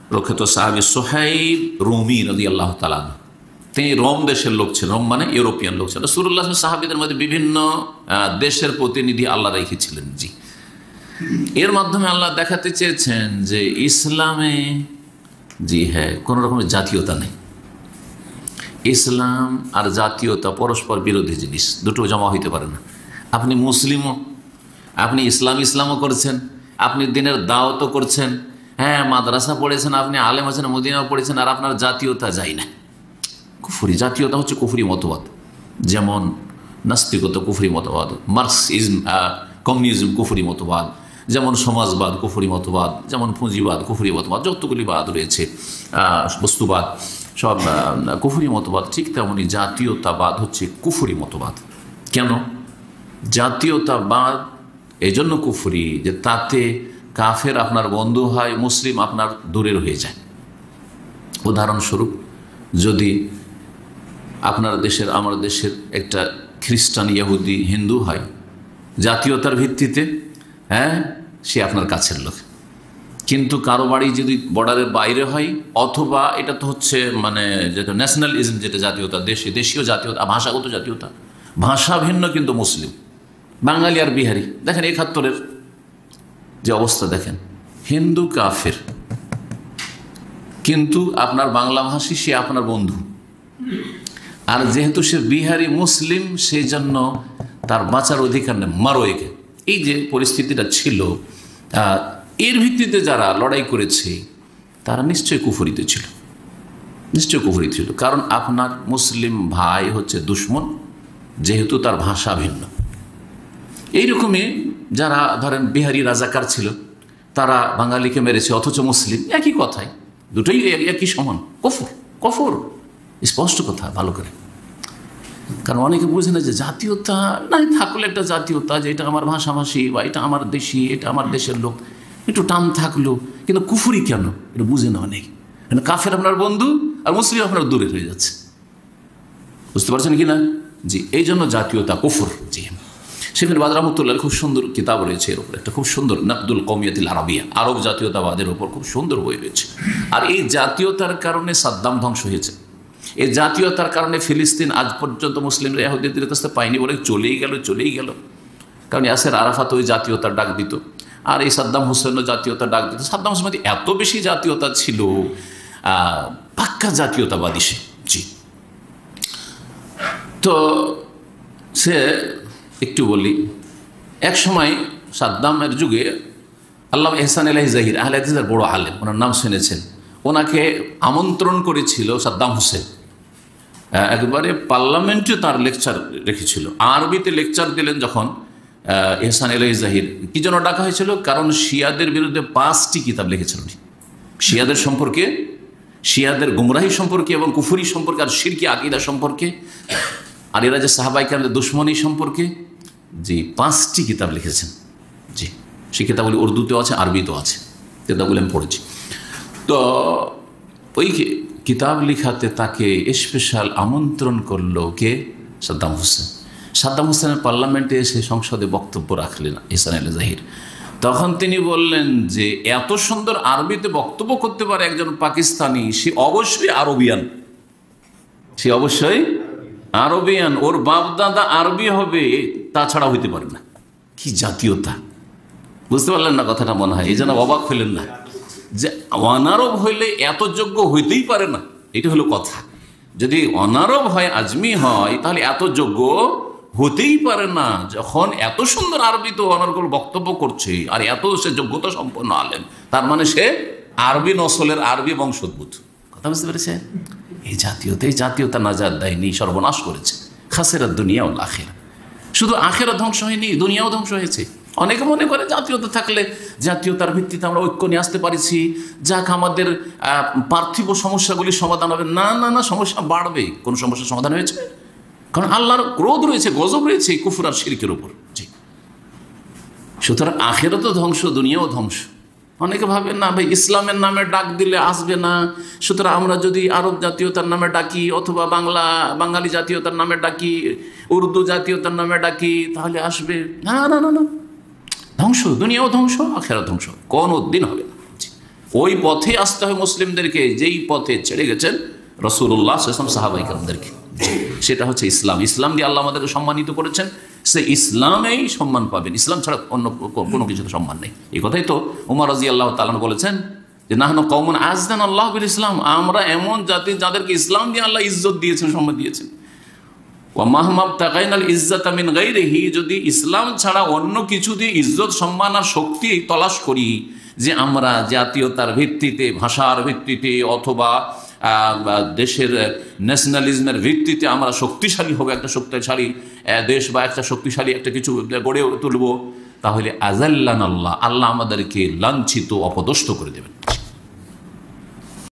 প্রখ্যাত সাহাবী সুহাইব রুমি রাদিয়াল্লাহু তাআলা আনহু, তিনি রোম দেশের লোক ছিলেন। রোম মানে ইউরোপিয়ান লোক ছিলেন। রাসূলুল্লাহ সাহাবীদের মধ্যে বিভিন্ন দেশের প্রতিনিধি আল্লাহ রেখেছিলেন। জি, এর মাধ্যমে আল্লাহ দেখাতে চেয়েছেন যে ইসলামে, জি হ্যাঁ, কোনো রকমের জাতীয়তা নেই। ইসলাম আর জাতীয়তা পরস্পর বিরোধী জিনিস, দুটো জমা হইতে পারে না। আপনি মুসলিমও, আপনি ইসলামও করছেন, আপনি দিনের দাওয়াতও করছেন, হ্যাঁ মাদ্রাসা পড়েছেন, আপনি আলেম আছেন, মদিনাও পড়েছেন, আর আপনার জাতীয়তা যাই না। কুফরি জাতীয়তা হচ্ছে কুফরি মতবাদ, যেমন নাস্তিকতা কুফরি মতবাদ, মার্কসিজম কমিউনিজম কুফরি মতবাদ, যেমন সমাজবাদ কুফরি মতবাদ, যেমন পুঁজিবাদ কুফরি মতবাদ, যতগুলি বাদ রয়েছে বস্তুবাদ সব কুফরি মতবাদ। ঠিক তেমনি জাতীয়তাবাদ হচ্ছে কুফরি মতবাদ। কেন জাতীয়তাবাদ এই জন্য কুফরি যে তাতে কাফের আপনার বন্ধু হয়, মুসলিম আপনার দূরের হয়ে যায়। উদাহরণস্বরূপ, যদি আপনার দেশের আমার দেশের একটা খ্রিস্টান, ইহুদি, হিন্দু হয় জাতীয়তার ভিত্তিতে, হ্যাঁ সে আপনার কাছের লোক। কিন্তু কারো বাড়ি যদি বর্ডারের বাইরে হয়, অথবা এটা তো হচ্ছে মানে যেটা ন্যাশনালিজম, যেটা জাতীয়তা, দেশীয় জাতীয়তা, ভাষাগত জাতীয়তা, ভাষা ভিন্ন কিন্তু মুসলিম, বাঙালি আর বিহারি। দেখেন ৭১-এর যে অবস্থা, দেখেন হিন্দু কাফের, কিন্তু আপনার বাংলা ভাষী, সে আপনার বন্ধু। আর যেহেতু সে বিহারি মুসলিম, সেই জন্য তার বাঁচার অধিকার নেই, মারো একে। এই যে পরিস্থিতিটা ছিল, এর ভিত্তিতে যারা লড়াই করেছে তারা নিশ্চয়ই কুফরিতে ছিল, নিশ্চয়ই কুফরিতে ছিল। কারণ আপনার মুসলিম ভাই হচ্ছে দুশ্মন, যেহেতু তার ভাষা ভিন্ন। এইরকমই যারা ধরেন বিহারি রাজাকার ছিল, তারা বাঙালিকে মেরেছে অথচ মুসলিম, একই কথাই, দুটোই একই সমান, কফর। স্পষ্ট কথা, ভালো করে। কারণ অনেকে বুঝে না যে জাতীয়তা নাই থাকলে একটা জাতীয়তা, যে এটা আমার ভাষাভাষী বা এটা আমার দেশি, এটা আমার দেশের লোক, একটু টান থাকলো, কিন্তু কুফরি কেন এটা বুঝে না অনেক। কাফের আপনার বন্ধু আর মুসলিম আপনার দূরে হয়ে যাচ্ছে, বুঝতে পারছেন কি না? জি, এই জন্য জাতীয়তা কুফর। জি, সেখানে বাদ রহমতুল্লাহ খুব সুন্দর কিতাব রয়েছে এর উপর, একটা খুব সুন্দর নাকদুল কওমিয়াতিল আরাবিয়া, আরব জাতীয়তাবাদের উপর খুব সুন্দর বই রয়েছে। আর এই জাতীয়তার কারণে সাদ্দাম ধ্বংস হয়েছে, এই জাতীয়তার কারণে ফিলিস্তিন আজ পর্যন্ত মুসলিমরা ইহুদিদের কাছে পায়নি, বলে চলেই গেল। কারণ ইয়াসের আরাফাত ওই জাতীয়তার ডাক দিত, আর এই সাদ্দাম হোসেনও জাতীয়তার ডাক দিত। সাদ্দাম হোসেন এত বেশি জাতীয়তা ছিল, পাক্কা জাতীয়তাবাদী সে। জি, তো সে একটু বলি, এক সময় সাদ্দামের যুগে আল্লামা এহসান এলাহি জাহির, আহলে হাদিসের বড় আলেম, ওনার নাম শুনেছেন, ওনাকে আমন্ত্রণ করেছিল সাদ্দাম হোসেন। একবারে পার্লামেন্টে তার লেকচার রেখেছিল, আরবিতে লেকচার দিলেন যখন এহসান এলাহি জাহির। কি জন্য ডাকা হয়েছিল? কারণ শিয়াদের বিরুদ্ধে 5টি কিতাব লিখেছিলেন, শিয়াদের সম্পর্কে, শিয়াদের গুমরাহি সম্পর্কে এবং কুফরি সম্পর্কে, আর শিরকি আকীদা সম্পর্কে, আর এরা যে সাহাবায়ে কেরামদের দুশমনী সম্পর্কে। জি, 5টি কিতাব লিখেছেন। জি, সেই কিতাবগুলি উর্দুতেও আছে, আরবিতেও আছে, কিতাবগুলি আমি পড়েছি। তো ওই কিতাব লিখাতে তাকে স্পেশাল আমন্ত্রণ করলো কে? সাদ্দাম হোসেন। সাদ্দাম হোসেনের পার্লামেন্টে এসে সংসদে বক্তব্য রাখলেন এহসান এলাহি জাহির। তখন তিনি বললেন যে এত সুন্দর আরবিতে বক্তব্য করতে পারে একজন পাকিস্তানি, সে অবশ্যই আরবিয়ান, সে অবশ্যই আরবিয়ান, ওর বাপদাদা আরবি হবে, তাছাড়া হইতে পারে না। কি জাতীয়তা! বুঝতে পারলেন না কথাটা? মনে হয় এই জন্য অবাক হইলেন না যে অনারব হইলে এত যোগ্য হইতেই পারে না, এটা হলো কথা। যদি অনারব হয়, আজমি হয়, তাহলে এত যোগ্য হতেই পারে না। যখন এত সুন্দর আরবিতে অনার্গল বক্তব্য করছে আর এত সে যোগ্যতা সম্পন্ন আলেম, তার মানে সে আরবি নসলের, আরবি বংশোদ্ভূত। কথা বুঝতে পেরেছে? এই জাতীয়তা নাজাত দেয়নি, সর্বনাশ করেছে। খাসেরাত দুনিয়া ও আখিরা। শুধু আখিরা ধ্বংস হয়নি, দুনিয়াও ধ্বংস হয়েছে। অনেকে মনে করে জাতীয়তা থাকলে জাতীয়তার ভিত্তিতে আমরা ঐক্য নিয়ে আসতে পারছি, যাক আমাদের পার্থিব সমস্যাগুলির সমাধান হবে। না, সমস্যা বাড়বে। কোন সমস্যার সমাধান হয়েছে? কারণ আল্লাহর ক্রোধ রয়েছে, গজব রয়েছে কুফর আর শিরকের উপর। জি, সুতরাং আখিরাতও ধ্বংস, দুনিয়াও ধ্বংস। অনেকে ভাবে না ভাই ইসলামের নামে ডাক দিলে আসবে না, সুতরাং আমরা যদি আরব জাতীয়তার নামে ডাকি, অথবা বাঙালি জাতীয়তার নামে ডাকি, উর্দু জাতীয়তার নামে ডাকি, তাহলে আসবে। না, ধ্বংস, দুনিয়াও ধ্বংস, আখিরাত ধ্বংস, কোনো দিন হবে না। ওই পথে আসতে হয় মুসলিমদেরকে, যেই পথে ছেড়ে গেছেন রাসূলুল্লাহ সাল্লাল্লাহু আলাইহি ওয়াসাল্লাম, সাহাবায়ে কেরামদেরকে। সেটা হচ্ছে ইসলাম। ইসলাম দিয়ে আল্লাহ আমাদেরকে সম্মানিত করেছেন, সে ইসলামেই সম্মান পাবেন, ইসলাম ছাড়া অন্য কোনো কিছুতে সম্মান নেই। এই কথাই তো ওমর রাদিয়াল্লাহু তাআলা বলেছেন যে নাহনু কওমুন আযযানা আল্লাহু বিল ইসলাম, আমরা এমন জাতি যাদেরকে ইসলাম দিয়ে আল্লাহ ইজ্জত দিয়েছেন, সম্মান দিয়েছেন। ওয়া মাহমা ইবতাগাইনাল ইজ্জাতা মিন গায়রিহি, যদি ইসলাম ছাড়া অন্য কিছু দিয়ে ইজ্জত সম্মান আর শক্তি তলাশ করি, যে আমরা জাতীয়তার ভিত্তিতে, ভাষার ভিত্তিতে অথবা দেশের ন্যাশনালিজমের ভিত্তিতে আমরা শক্তিশালী হবো, একটা শক্তিশালী দেশ বা একটা শক্তিশালী একটা কিছু গড়ে তুলব, তাহলে আযাল্লানাল্লাহ, আল্লাহ আমাদেরকে লাঞ্ছিত অপদস্থ করে দেবেন।